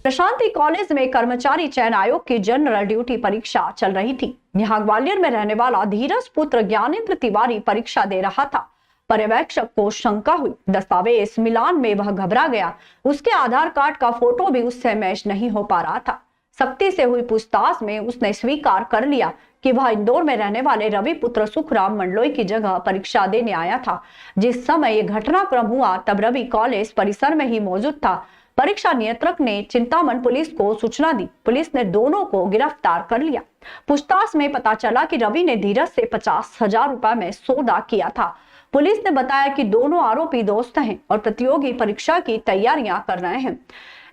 Prashanti college में कर्मचारी चयन आयोग की जनरल ड्यूटी परीक्षा चल रही थी। यहाँ ग्वालियर में रहने वाला धीरज पुत्र ज्ञानेंद्र तिवारी परीक्षा दे रहा था। पर्यवेक्षक को शंका हुई, दस्तावेज मिलान में वह घबरा गया। उसके आधार कार्ड का फोटो भी उससे मैच नहीं हो पा रहा था। सख्ती से हुई पूछताछ में उसने स्वीकार कर लिया कि वह इंदौर में रहने वाले रवि पुत्र सुखराम मंडलोई की जगह परीक्षा देने आया था। जिस समय यह घटनाक्रम हुआ तब रवि कॉलेज परिसर में ही मौजूद था। परीक्षा नियंत्रक ने चिंतामन पुलिस को सूचना दी। पुलिस ने दोनों को गिरफ्तार कर लिया। पूछताछ में पता चला कि रवि ने धीरज से 50,000 रुपए में सौदा किया था। पुलिस ने बताया कि दोनों आरोपी दोस्त हैं और प्रतियोगी परीक्षा की तैयारियां कर रहे हैं।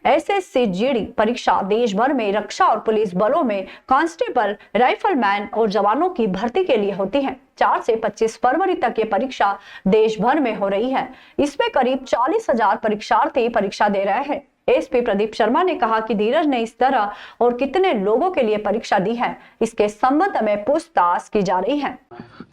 SSC-GD परीक्षा देश भर में रक्षा और पुलिस बलों में कांस्टेबल, राइफलमैन और जवानों की भर्ती के लिए होती है। 4 से 25 फरवरी तक ये परीक्षा देश भर में हो रही है। इसमें करीब 40,000 परीक्षार्थी परीक्षा दे रहे हैं। SP प्रदीप शर्मा ने कहा कि धीरज ने इस तरह और कितने लोगों के लिए परीक्षा दी है, इसके संबंध में पूछताछ की जा रही है।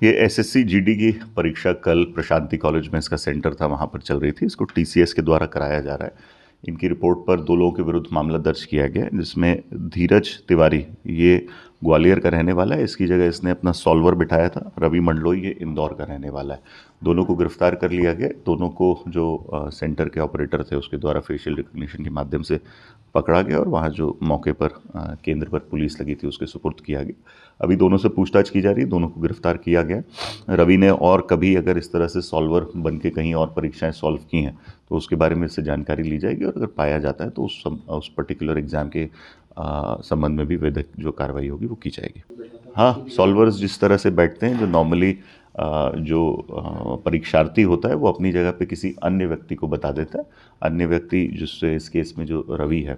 ये SSC-GD की परीक्षा कल प्रशांति कॉलेज में इसका सेंटर था, वहां पर चल रही थी। इसको TCS के द्वारा कराया जा रहा है। इनकी रिपोर्ट पर 2 लोगों के विरुद्ध मामला दर्ज किया गया, जिसमें धीरज तिवारी ये ग्वालियर का रहने वाला है। इसकी जगह इसने अपना सॉल्वर बिठाया था। रवि मंडलोई ये इंदौर का रहने वाला है। दोनों को गिरफ्तार कर लिया गया। दोनों को जो सेंटर के ऑपरेटर थे उसके द्वारा फेशियल रिकग्निशन के माध्यम से पकड़ा गया और वहाँ जो मौके पर केंद्र पर पुलिस लगी थी उसके सुपुर्द किया गया। अभी दोनों से पूछताछ की जा रही है। दोनों को गिरफ्तार किया गया। रवि ने और कभी अगर इस तरह से सॉल्वर बन के कहीं और परीक्षाएं सॉल्व की हैं तो उसके बारे में इससे जानकारी ली जाएगी और अगर पाया जाता है तो उस पर्टिकुलर एग्जाम के संबंध में भी विधिक जो कार्रवाई होगी वो की जाएगी। हाँ, सॉल्वर्स जिस तरह से बैठते हैं, जो नॉर्मली जो परीक्षार्थी होता है वो अपनी जगह पे किसी अन्य व्यक्ति को बता देता है। अन्य व्यक्ति जिससे इस केस में जो रवि है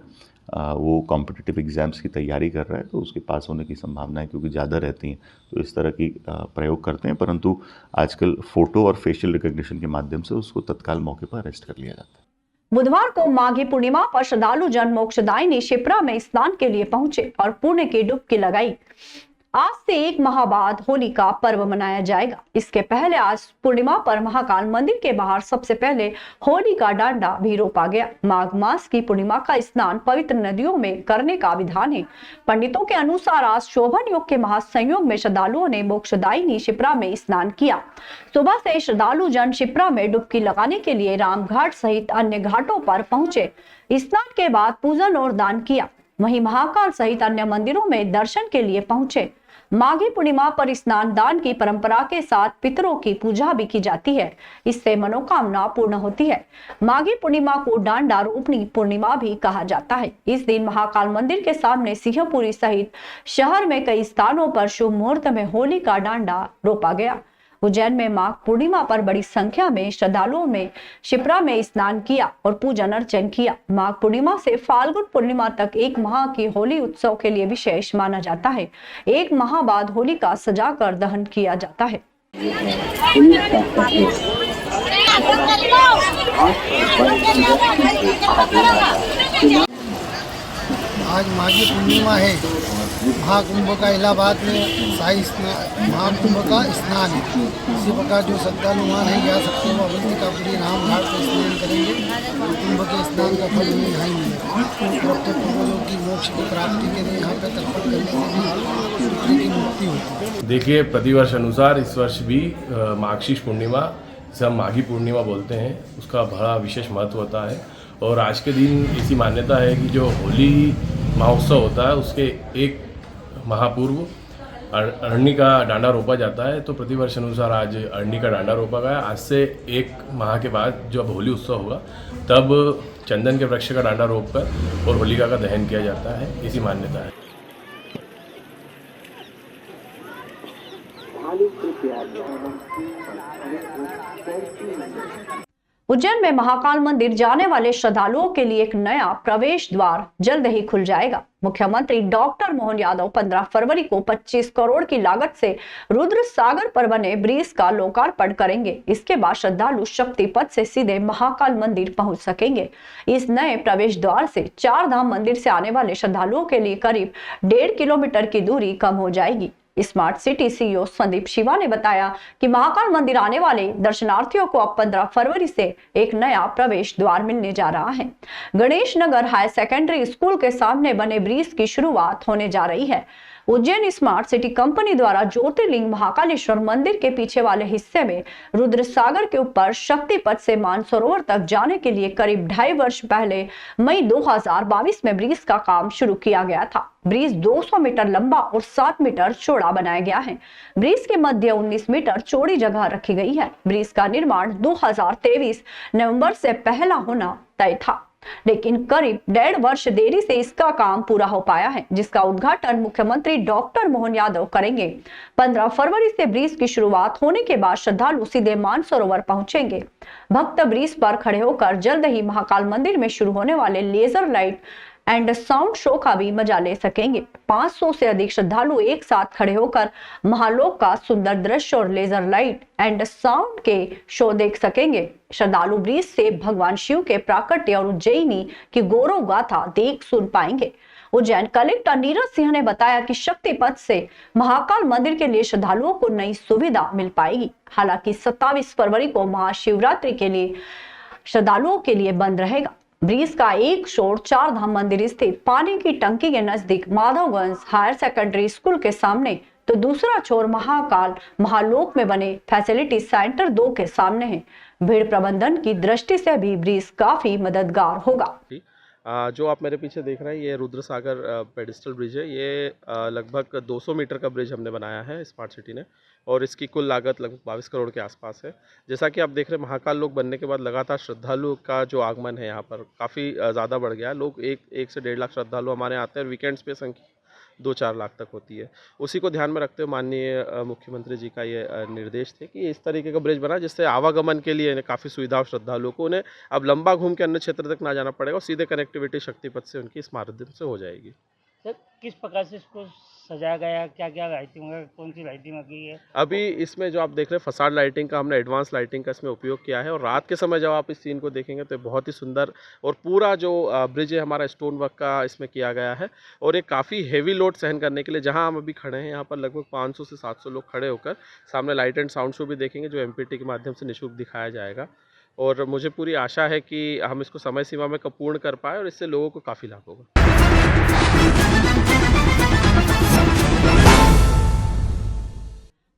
वो कॉम्पिटिटिव एग्जाम्स की तैयारी कर रहा है तो उसके पास होने की संभावनाएं क्योंकि ज़्यादा रहती हैं तो इस तरह की प्रयोग करते हैं, परंतु आजकल फ़ोटो और फेशियल रिकग्निशन के माध्यम से उसको तत्काल मौके पर अरेस्ट कर लिया जाता है। बुधवार को माघी पूर्णिमा पर श्रद्धालु जन मोक्षदायिनी शिप्रा में स्नान के लिए पहुंचे और पुण्य की डुबकी लगाई। आज से 1 माह बाद होली का पर्व मनाया जाएगा। इसके पहले आज पूर्णिमा पर महाकाल मंदिर के बाहर सबसे पहले होली का डांडा भी रोपा गया। माघ मास की पूर्णिमा का स्नान पवित्र नदियों में करने का विधान है। पंडितों के अनुसार आज शोभन योग के महासंयोग में श्रद्धालुओं ने मोक्षदायिनी शिप्रा में स्नान किया। सुबह से श्रद्धालु जन शिप्रा में डुबकी लगाने के लिए रामघाट सहित अन्य घाटों पर पहुंचे। स्नान के बाद पूजन और दान किया। वहीं महाकाल सहित अन्य मंदिरों में दर्शन के लिए पहुंचे। माघी पूर्णिमा पर स्नान दान की परंपरा के साथ पितरों की पूजा भी की जाती है। इससे मनोकामना पूर्ण होती है। माघी पूर्णिमा को डांडा रोपणी पूर्णिमा भी कहा जाता है। इस दिन महाकाल मंदिर के सामने सिंहपुरी सहित शहर में कई स्थानों पर शुभ मुहूर्त में होली का डांडा रोपा गया। उज्जैन में माघ पूर्णिमा पर बड़ी संख्या में श्रद्धालुओं में शिप्रा में स्नान किया और पूजन अर्चन किया। माघ पूर्णिमा से फाल्गुन पूर्णिमा तक 1 माह की होली उत्सव के लिए विशेष माना जाता है। 1 माह बाद होली का सजाकर दहन किया जाता है। आज माघी पूर्णिमा है। महाकुंभ का इलाहाबाद में शाही महाकुंभ का स्नान है। इसी प्रकार जो श्रद्धालु वहाँ नहीं जा सकते वो अवंतिकापुरी राम घाट पर स्नान करेंगे। कुंभ के स्नान का फल उन्हें यहाँ ही मिलेगा। अपने पूर्वजों की मोक्ष की प्राप्ति के लिए यहाँ पर तर्पण करने से भी की मुक्ति होती है। देखिए, प्रतिवर्ष अनुसार इस वर्ष भी माघशीष पूर्णिमा, जिसे हम माघी पूर्णिमा बोलते हैं, उसका बड़ा विशेष महत्व होता है। और आज के दिन ऐसी मान्यता है कि जो होली महोत्सव होता है उसके 1 माह पूर्व अरणी का डांडा रोपा जाता है। तो प्रतिवर्ष अनुसार आज अरणी का डांडा रोपा गया। आज से 1 माह के बाद जब होली उत्सव होगा तब चंदन के वृक्ष का डांडा रोपकर और होलिका का दहन किया जाता है, ऐसी मान्यता है। उज्जैन में महाकाल मंदिर जाने वाले श्रद्धालुओं के लिए एक नया प्रवेश द्वार जल्द ही खुल जाएगा। मुख्यमंत्री डॉक्टर मोहन यादव 15 फरवरी को 25 करोड़ की लागत से रुद्र सागर पर बने ब्रिज का लोकार्पण करेंगे। इसके बाद श्रद्धालु शक्ति पथ से सीधे महाकाल मंदिर पहुंच सकेंगे। इस नए प्रवेश द्वार से 4 धाम मंदिर से आने वाले श्रद्धालुओं के लिए करीब 1.5 किलोमीटर की दूरी कम हो जाएगी। Smart city CEO Sandeep Shiva ने बताया कि महाकाल मंदिर आने वाले दर्शनार्थियों को अब 15 फरवरी से एक नया प्रवेश द्वार मिलने जा रहा है। Ganesh Nagar higher secondary school के सामने बने ब्रिज की शुरुआत होने जा रही है। उज्जैन स्मार्ट सिटी कंपनी द्वारा ज्योतिर्लिंग महाकालेश्वर मंदिर के पीछे वाले हिस्से में रुद्र सागर के ऊपर शक्तिपथ से मानसरोवर तक जाने के लिए करीब 2.5 वर्ष पहले मई 2022 में ब्रिज का काम शुरू किया गया था। ब्रिज 200 मीटर लंबा और 7 मीटर चौड़ा बनाया गया है। ब्रिज के मध्य 19 मीटर चौड़ी जगह रखी गई है। ब्रिज का निर्माण 2023 नवंबर से पहला होना तय था, लेकिन करीब 1.5 वर्ष देरी से इसका काम पूरा हो पाया है, जिसका उद्घाटन मुख्यमंत्री डॉक्टर मोहन यादव करेंगे। 15 फरवरी से ब्रिज की शुरुआत होने के बाद श्रद्धालु सीधे मानसरोवर पहुंचेंगे। भक्त ब्रिज पर खड़े होकर जल्द ही महाकाल मंदिर में शुरू होने वाले laser light and sound show का भी मजा ले सकेंगे। 500 से अधिक श्रद्धालु एक साथ खड़े होकर महालोक का सुंदर दृश्य और लेजर लाइट एंड साउंड के शो देख सकेंगे। श्रद्धालु ब्रिज से भगवान शिव के प्राकट्य और उज्जैनी की गौरव गाथा देख सुन पाएंगे। उज्जैन कलेक्टर नीरज सिंह ने बताया कि शक्तिपथ से महाकाल मंदिर के लिए श्रद्धालुओं को नई सुविधा मिल पाएगी। हालांकि 27 फरवरी को महाशिवरात्रि के लिए श्रद्धालुओं के लिए बंद रहेगा। ब्रिज का एक छोर चार धाम मंदिर स्थित पानी की टंकी के नजदीक माधवगंज हायर सेकेंडरी स्कूल के सामने, तो दूसरा छोर महाकाल महालोक में बने फैसिलिटी सेंटर 2 के सामने है। भीड़ प्रबंधन की दृष्टि से भी ब्रिज काफी मददगार होगा। जो आप मेरे पीछे देख रहे हैं ये रुद्र सागर पेडिस्टल ब्रिज है। ये लगभग 200 मीटर का ब्रिज हमने बनाया है स्मार्ट सिटी ने, और इसकी कुल लागत लगभग 22 करोड़ के आसपास है। जैसा कि आप देख रहे हैं महाकाल लोक बनने के बाद लगातार श्रद्धालु का जो आगमन है यहाँ पर काफ़ी ज़्यादा बढ़ गया है। लोग एक से 1.5 लाख श्रद्धालु हमारे आते हैं और वीकेंड्स पे संख्या 2-4 लाख तक होती है। उसी को ध्यान में रखते हुए माननीय मुख्यमंत्री जी का ये निर्देश थे कि इस तरीके का ब्रिज बना जिससे आवागमन के लिए काफ़ी सुविधा और श्रद्धालुओं को उन्हें अब लंबा घूम के अन्य क्षेत्र तक ना जाना पड़ेगा और सीधे कनेक्टिविटी शक्तिपथ से उनकी इस माध्यम से हो जाएगी। सर किस प्रकार से इसको सजाया गया, क्या क्या लाइटिंग है, कौन सी लाइटिंग लगी है? अभी इसमें जो आप देख रहे हैं फसाड लाइटिंग का हमने एडवांस लाइटिंग का इसमें उपयोग किया है, और रात के समय जब आप इस सीन को देखेंगे तो बहुत ही सुंदर और पूरा जो ब्रिज है हमारा स्टोन वर्क का इसमें किया गया है। और ये काफ़ी हेवी लोड सहन करने के लिए जहां हम अभी खड़े हैं यहाँ पर लगभग 500 से 700 लोग खड़े होकर सामने लाइट एंड साउंड शो भी देखेंगे जो MPT के माध्यम से निःशुल्क दिखाया जाएगा। और मुझे पूरी आशा है कि हम इसको समय सीमा में पूर्ण कर पाए और इससे लोगों को काफ़ी लाभ होगा।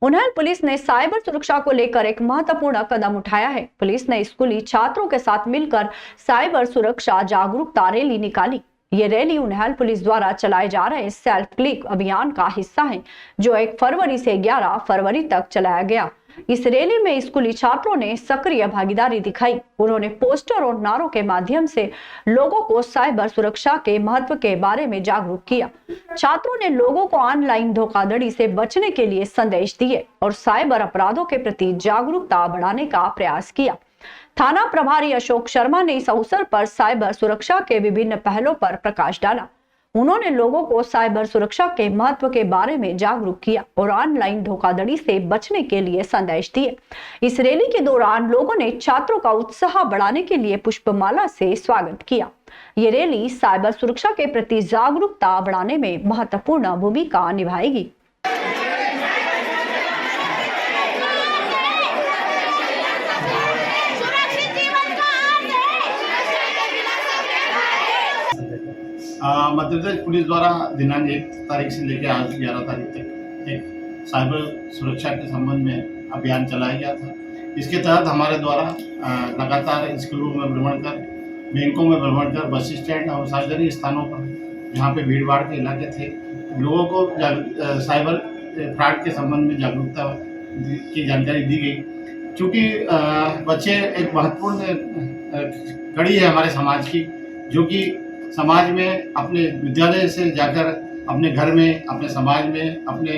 उन्हें पुलिस ने साइबर सुरक्षा को लेकर एक महत्वपूर्ण कदम उठाया है। पुलिस ने स्कूली छात्रों के साथ मिलकर साइबर सुरक्षा जागरूकता रैली निकाली। ये रैली उन्हेल पुलिस द्वारा चलाए जा रहे सेल्फ क्लिक अभियान का हिस्सा है, जो 1 फरवरी से 11 फरवरी तक चलाया गया। इस रैली में स्कूली छात्रों ने सक्रिय भागीदारी दिखाई। उन्होंने पोस्टर और नारों के माध्यम से लोगों को साइबर सुरक्षा के महत्व के बारे में जागरूक किया। छात्रों ने लोगों को ऑनलाइन धोखाधड़ी से बचने के लिए संदेश दिए और साइबर अपराधों के प्रति जागरूकता बढ़ाने का प्रयास किया। थाना प्रभारी अशोक शर्मा ने इस अवसर पर साइबर सुरक्षा के विभिन्न पहलों पर प्रकाश डाला। उन्होंने लोगों को साइबर सुरक्षा के महत्व के बारे में जागरूक किया और ऑनलाइन धोखाधड़ी से बचने के लिए संदेश दिए। इस रैली के दौरान लोगों ने छात्रों का उत्साह बढ़ाने के लिए पुष्पमाला से स्वागत किया। ये रैली साइबर सुरक्षा के प्रति जागरूकता बढ़ाने में महत्वपूर्ण भूमिका निभाएगी। मध्य प्रदेश पुलिस द्वारा दिनांक 1 तारीख से लेकर आज 11 तारीख तक एक साइबर सुरक्षा के संबंध में अभियान चलाया गया था। इसके तहत हमारे द्वारा लगातार स्कूलों में भ्रमण कर, बैंकों में भ्रमण कर, बस स्टैंड और सार्वजनिक स्थानों पर जहाँ पे भीड़ भाड़ के इलाके थे, लोगों को साइबर फ्रॉड के संबंध में जागरूकता की जानकारी दी गई। चूँकि बच्चे एक महत्वपूर्ण कड़ी है हमारे समाज की, जो कि समाज में अपने विद्यालय से जाकर अपने घर में, अपने समाज में, अपने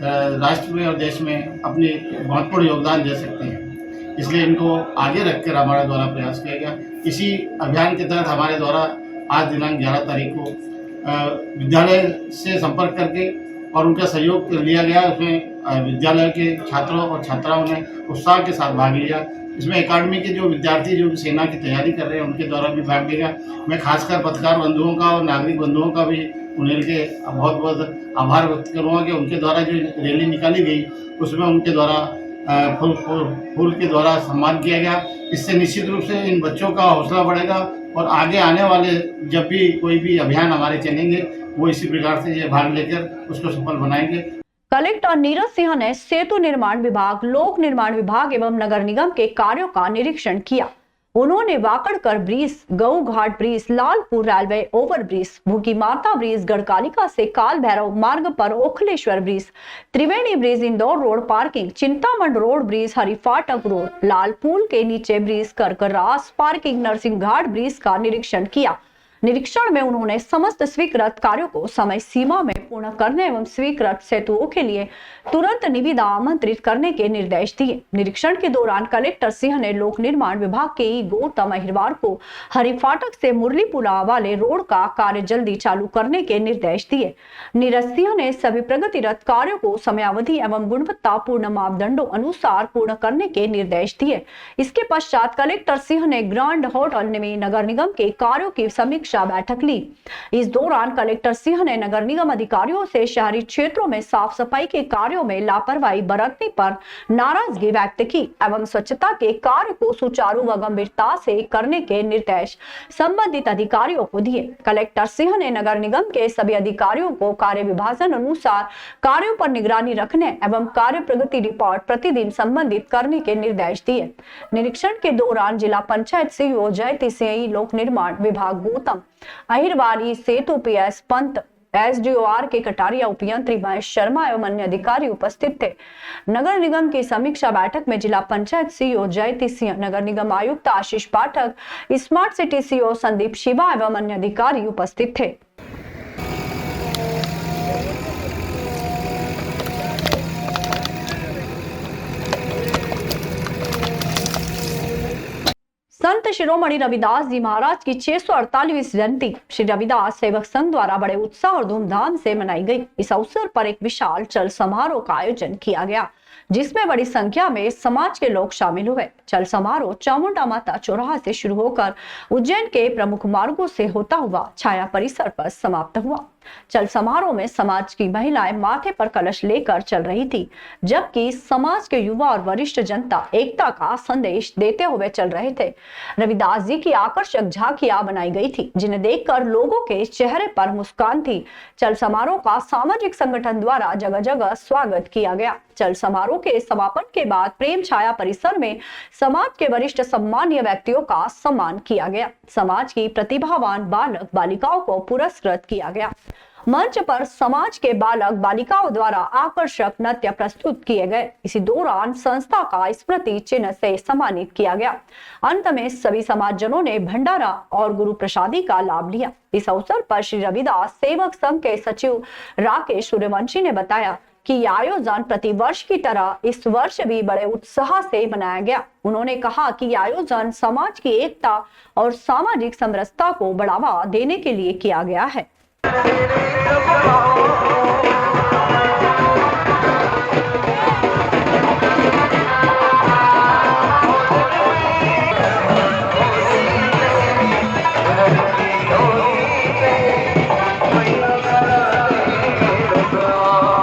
राष्ट्र में और देश में अपने महत्वपूर्ण योगदान दे सकते हैं। इसलिए इनको आगे रखकर हमारे द्वारा प्रयास किया गया। इसी अभियान के तहत हमारे द्वारा आज दिनांक 11 तारीख को विद्यालय से संपर्क करके और उनका सहयोग लिया गया। उसमें विद्यालय के छात्रों और छात्राओं ने उत्साह के साथ भाग लिया। इसमें अकादमी के जो विद्यार्थी जो सेना की तैयारी कर रहे हैं उनके द्वारा भी भाग लेगा। मैं खासकर पत्रकार बंधुओं का और नागरिक बंधुओं का भी उन्हें के बहुत बहुत आभार व्यक्त करूँगा कि उनके द्वारा जो रैली निकाली गई उसमें उनके द्वारा फूल के द्वारा सम्मान किया गया। इससे निश्चित रूप से इन बच्चों का हौसला बढ़ेगा और आगे आने वाले जब भी कोई भी अभियान हमारे चलेंगे वो इसी प्रकार से ये भाग लेकर उसको सफल बनाएंगे। कलेक्टर नीरज सिंह ने सेतु निर्माण विभाग, लोक निर्माण विभाग एवं नगर निगम के कार्यों का निरीक्षण किया। उन्होंने Wakadkar bridge, Gau Ghat bridge, Lalpur railway over bridge, Bhukhi Mata bridge, Gadhkalika से काल भैरव मार्ग पर Okhleshwar bridge, Triveni bridge, Indore road parking, Chintaman road bridge, Harifatak road, Lal Pul के नीचे bridge, Karkaras parking, Narsingh Ghat bridge का निरीक्षण किया। निरीक्षण में उन्होंने समस्त स्वीकृत कार्यों को समय सीमा में पूर्ण करने एवं स्वीकृत सेतुओं के लिए तुरंत निविदा आमंत्रित करने के निर्देश दिए। निरीक्षण के दौरान कलेक्टर सिंह ने लोक निर्माण विभाग के गौतम अहिरवार को हरिफाटक से मुरलीपुरा वाले रोड का कार्य जल्दी चालू करने के निर्देश दिए। नीरज सिंह ने सभी प्रगतिरत कार्यों को समयावधि एवं गुणवत्तापूर्ण मापदंडों अनुसार पूर्ण करने के निर्देश दिए। इसके पश्चात कलेक्टर सिंह ने ग्रांड होटल में नगर निगम के कार्यों की समीक्षा बैठक ली। इस दौरान कलेक्टर सिंह ने नगर निगम अधिकारियों से शहरी क्षेत्रों में साफ सफाई के कार्यों में लापरवाही बरतने पर नाराजगी व्यक्त की एवं स्वच्छता के कार्य को सुचारू व गंभीरता से करने के निर्देश संबंधित अधिकारियों को दिए। कलेक्टर सिंह ने नगर निगम के सभी अधिकारियों को कार्य विभाजन अनुसार कार्यों पर निगरानी रखने एवं कार्य प्रगति रिपोर्ट प्रतिदिन संबंधित करने के निर्देश दिए। निरीक्षण के दौरान जिला पंचायत सीईओ जयती सिंह, लोक निर्माण विभाग गौतम अहिरवारी, सेतु PS पंत, SDOR के कटारिया उपयंत्री महेश शर्मा एवं अन्य अधिकारी उपस्थित थे। नगर निगम की समीक्षा बैठक में जिला पंचायत सीईओ जयती सिंह, नगर निगम आयुक्त Ashish Pathak, smart city CEO Sandeep Shiva एवं अन्य अधिकारी उपस्थित थे। संत शिरोमणि रविदास जी महाराज की 648वीं जयंती श्री रविदास सेवक संघ द्वारा बड़े उत्साह और धूमधाम से मनाई गई। इस अवसर पर एक विशाल चल समारोह का आयोजन किया गया, जिसमें बड़ी संख्या में समाज के लोग शामिल हुए। चल समारोह चामुंडा माता चौराहा से शुरू होकर उज्जैन के प्रमुख मार्गों से होता हुआ छाया परिसर पर समाप्त हुआ। चल समारोह में समाज की महिलाएं माथे पर कलश लेकर चल रही थी, जबकि समाज के युवा और वरिष्ठ जनता एकता का संदेश देते हुए चल रहे थे। रविदास जी की आकर्षक झांकियां बनाई गई थी, जिन्हें देखकर लोगों के चेहरे पर मुस्कान थी। चल समारोह का सामाजिक संगठन द्वारा जगह जगह स्वागत किया गया। चल समारोह के समापन के बाद प्रेम छाया परिसर में समाज के वरिष्ठ सम्मानीय व्यक्तियों का सम्मान किया गया। समाज की प्रतिभावान बालक बालिकाओं को पुरस्कृत किया गया। मंच पर समाज के बालक बालिकाओं द्वारा आकर्षक नृत्य प्रस्तुत किए गए। इसी दौरान संस्था का स्मृति चिन्ह से सम्मानित किया गया। अंत में सभी समाजजनों ने भंडारा और गुरु प्रसादी का लाभ लिया। इस अवसर पर श्री रविदास सेवक संघ के सचिव राकेश सूर्यवंशी ने बताया कि यह आयोजन प्रति वर्ष की तरह इस वर्ष भी बड़े उत्साह से मनाया गया। उन्होंने कहा कि यह आयोजन समाज की एकता और सामाजिक समरसता को बढ़ावा देने के लिए किया गया है।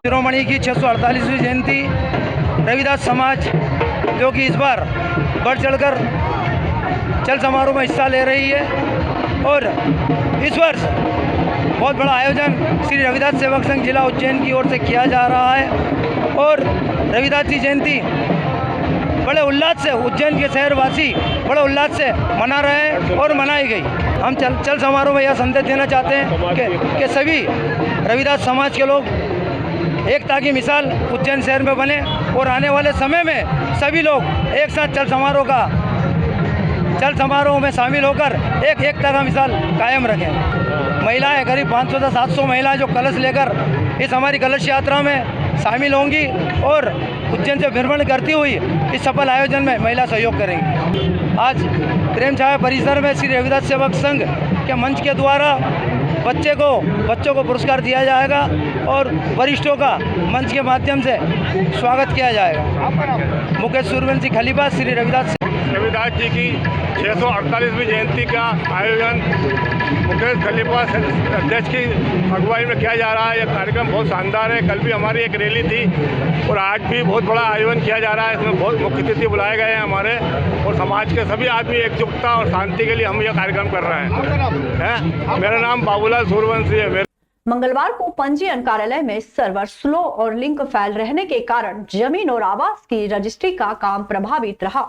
शिरोमणि की 648वीं जयंती रविदास समाज जो कि इस बार बढ़ चढ़कर चल समारोह में हिस्सा ले रही है और इस वर्ष बहुत बड़ा आयोजन श्री रविदास सेवक संघ जिला उज्जैन की ओर से किया जा रहा है और रविदास जी जयंती बड़े उल्लास से उज्जैन के शहरवासी बड़े उल्लास से मना रहे हैं और मनाई गई। हम चल समारोह में यह संदेश देना चाहते हैं कि सभी रविदास समाज के लोग एकता की मिसाल उज्जैन शहर में बने और आने वाले समय में सभी लोग एक साथ चल समारोह में शामिल होकर एक एकता का मिसाल कायम रखें। महिलाएं करीब 500 से 700 महिलाएं जो कलश लेकर इस हमारी कलश यात्रा में शामिल होंगी और उज्जैन से भ्रमण करती हुई इस सफल आयोजन में महिला सहयोग करेंगी। आज प्रेम छाया परिसर में श्री रविदास सेवक संघ के मंच के द्वारा बच्चों को पुरस्कार दिया जाएगा और वरिष्ठों का मंच के माध्यम से स्वागत किया जाएगा। मुकेश सूर्यवंशी खलीफा, श्री रविदास रविदास जी की 648वीं जयंती का आयोजन मुकेश खलीफा अध्यक्ष की अगुवाई में किया जा रहा है। यह कार्यक्रम बहुत शानदार है। कल भी हमारी एक रैली थी और आज भी बहुत बड़ा आयोजन किया जा रहा है। इसमें बहुत मुख्य अतिथि बुलाए गए हैं हमारे, और समाज के सभी आदमी एकजुटता और शांति के लिए हम यह कार्यक्रम कर रहे हैं। मेरा नाम बाबूलाल सूर्यवंशी है। मंगलवार को पंजीयन कार्यालय में सर्वर स्लो और लिंक फेल रहने के कारण जमीन और आवास की रजिस्ट्री का काम प्रभावित रहा।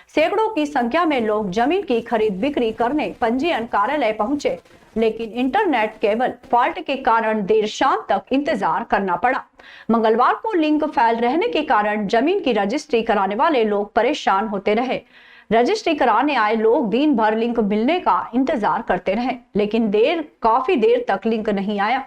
सैकड़ों की संख्या में लोग जमीन की खरीद बिक्री करने पंजीयन कार्यालय पहुंचे, लेकिन इंटरनेट केबल फॉल्ट के कारण देर शाम तक इंतजार करना पड़ा। मंगलवार को लिंक फेल रहने के कारण जमीन की रजिस्ट्री कराने वाले लोग परेशान होते रहे। रजिस्ट्री कराने आए लोग दिन भर लिंक मिलने का इंतजार करते रहे, लेकिन काफी देर तक लिंक नहीं आया।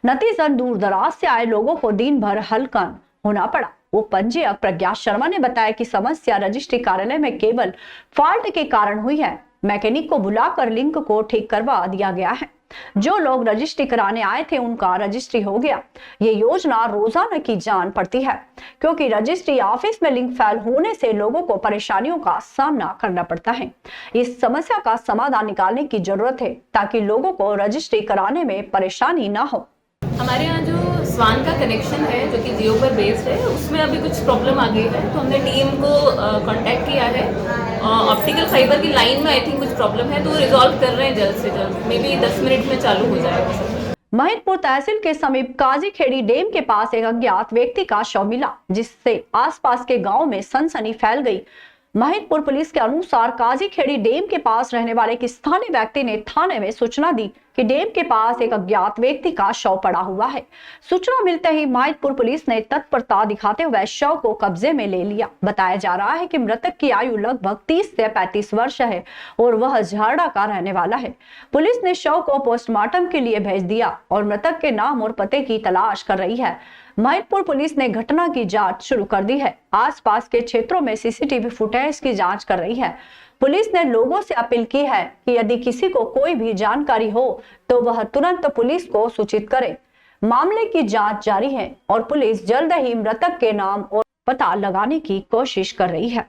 नतीजतन दूर दराज से आए लोगों को दिन भर हलकन होना पड़ा। उपपंजीयक प्रज्ञा शर्मा ने बताया कि समस्या रजिस्ट्री कार्यालय में केबल फॉल्ट के कारण हुई है। मैकेनिक को बुलाकर लिंक को ठीक करवा दिया गया है। जो लोग रजिस्ट्री कराने आए थे उनका रजिस्ट्री हो गया। ये योजना रोजाना की जान पड़ती है, क्योंकि रजिस्ट्री ऑफिस में लिंक फेल होने से लोगों को परेशानियों का सामना करना पड़ता है। इस समस्या का समाधान निकालने की जरूरत है ताकि लोगों को रजिस्ट्री कराने में परेशानी ना हो। हमारे यहाँ जो स्वान का कनेक्शन है जो कि जियो पर बेस्ड है, उसमें अभी कुछ प्रॉब्लम आ गई है, तो हमने टीम को कांटेक्ट किया है। ऑप्टिकल फाइबर की लाइन में आई थिंक कुछ प्रॉब्लम है, तो वो रिजॉल्व कर रहे हैं जल्द से जल्द। मे बी 10 मिनट में चालू हो जाएगा। महिदपुर तहसील के समीप काजीखेड़ी डैम के पास एक अज्ञात व्यक्ति का शव मिला, जिससे आसपास के गांव में सनसनी फैल गई। महिदपुर पुलिस के अनुसार काजीखेड़ी डैम के पास रहने वाले एक स्थानीय व्यक्ति ने थाने में सूचना दी कि डैम के पास एक अज्ञात व्यक्ति का शव पड़ा हुआ है। सूचना मिलते ही महिदपुर पुलिस ने तत्परता दिखाते हुए शव को कब्जे में ले लिया। बताया जा रहा है कि मृतक की आयु लगभग 30 से 35 वर्ष है और वह झारड़ा का रहने वाला है। पुलिस ने शव को पोस्टमार्टम के लिए भेज दिया और मृतक के नाम और पते की तलाश कर रही है। महिदपुर पुलिस ने घटना की जांच शुरू कर दी है। आसपास के क्षेत्रों में सीसीटीवी फुटेज की जांच कर रही है। पुलिस ने लोगों से अपील की है कि यदि किसी को कोई भी जानकारी हो तो वह तुरंत पुलिस को सूचित करे। मामले की जांच जारी है और पुलिस जल्द ही मृतक के नाम और पता लगाने की कोशिश कर रही है।